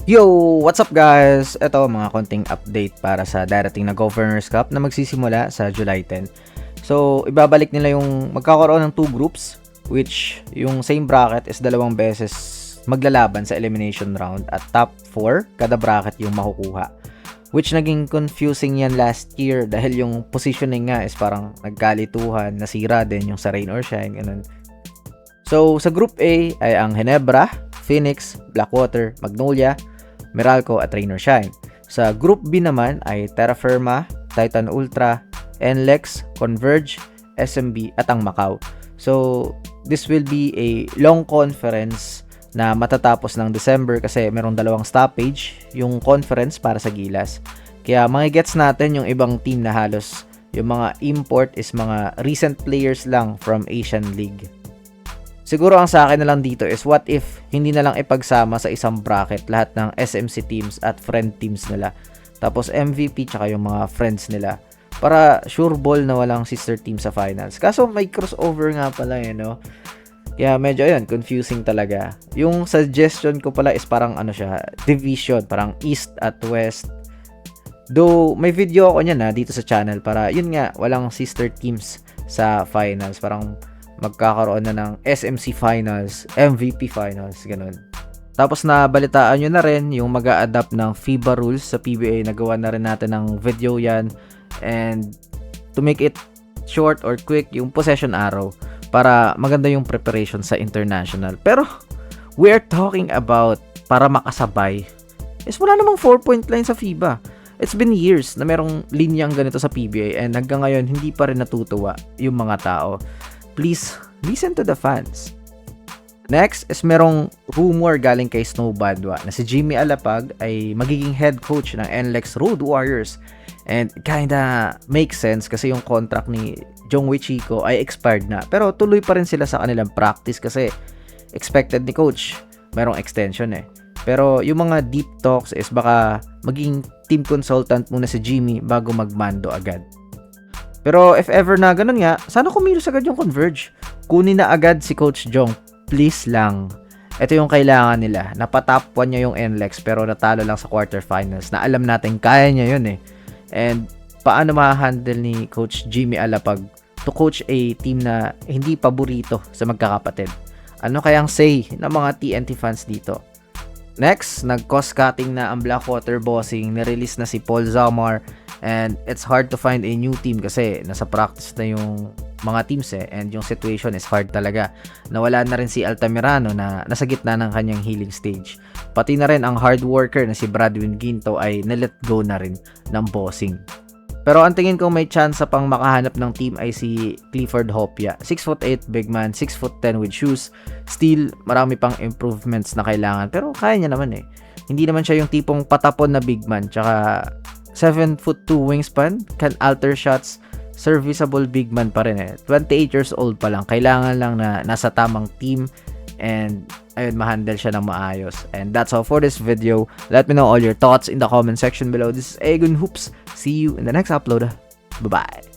Yo! What's up guys? Ito mga konting update para sa darating na Governors Cup na magsisimula sa July 10. So, ibabalik nila yung magkakaroon ng 2 groups which yung same bracket is 2 beses maglalaban sa elimination round at top 4 kada bracket yung makukuha. Which naging confusing yan last year dahil yung positioning nga is parang nagkalituhan, nasira din yung sa Rain or Shine, ganun. So, sa Group A ay ang Ginebra, Phoenix, Blackwater, Magnolia, Meralco at Rain or Shine. Sa Group B naman ay Terra Firma, Titan Ultra, NLEX, Converge, SMB at ang Macau. So, this will be a long conference na matatapos ng December kasi merong 2 stoppage yung conference para sa Gilas. Kaya gets natin yung ibang team na halos yung mga import is mga recent players lang from Asian League. Siguro ang sa akin na lang dito is what if hindi na lang ipagsama sa isang bracket lahat ng SMC teams at friend teams nila. Tapos MVP tsaka yung mga friends nila. Para sure ball na walang sister team sa finals. Kaso may crossover nga pala no? Kaya medyo confusing talaga. Yung suggestion ko pala is parang siya, division. Parang East at West. Though may video ako niyan dito sa channel para yun nga walang sister teams sa finals. Parang magkakaroon na ng SMC Finals, MVP Finals, ganun. Tapos nabalitaan nyo na rin yung mag-a-adapt ng FIBA rules sa PBA. Nagawa na rin natin ng video yan. And to make it short or quick, yung possession arrow para maganda yung preparation sa international. Pero we are talking about para makasabay is wala namang 4-point line sa FIBA. It's been years na merong linyang ganito sa PBA and hanggang ngayon hindi pa rin natutuwa yung mga tao. Please, listen to the fans. Next is merong rumor galing kay Snow Badwa na si Jimmy Alapag ay magiging head coach ng NLEX Road Warriors. And kinda makes sense kasi yung contract ni Jongwei Chico ay expired na. Pero tuloy pa rin sila sa kanilang practice kasi expected ni coach merong extension Pero yung mga deep talks is baka maging team consultant muna si Jimmy bago magmando agad. Pero if ever na ganun nga, sana kumilos agad yung Converge. Kunin na agad si Coach Jong. Please lang. Ito yung kailangan nila. Napatop 1 niya yung NLEX pero natalo lang sa quarterfinals na alam natin kaya niya yun And paano ma-handle ni Coach Jimmy Alapag to coach a team na hindi paborito sa magkakapatid? Ano kayang say ng mga TNT fans dito? Next, nag-cost cutting na ang Blackwater bossing. Nirelease na si Paul Zamar. And it's hard to find a new team kasi nasa practice na yung mga teams and yung situation is hard talaga. Nawala na rin si Altamirano na nasa gitna ng kanyang healing stage. Pati na rin ang hard worker na si Bradwin Ginto ay na-let go na rin ng bossing. Pero ang tingin ko may chance pang makahanap ng team ay si Clifford Hopia. 6'8" big man, 6'10" with shoes. Still, marami pang improvements na kailangan pero kaya niya naman Hindi naman siya yung tipong patapon na big man. Tsaka 7'2" wingspan, can alter shots, serviceable big man pa rin 28 years old pa lang. Kailangan lang na nasa tamang team and ma-handle siya ng maayos. And that's all for this video. Let me know all your thoughts in the comment section below. This is Egon Hoops. See you in the next upload. Bye-bye.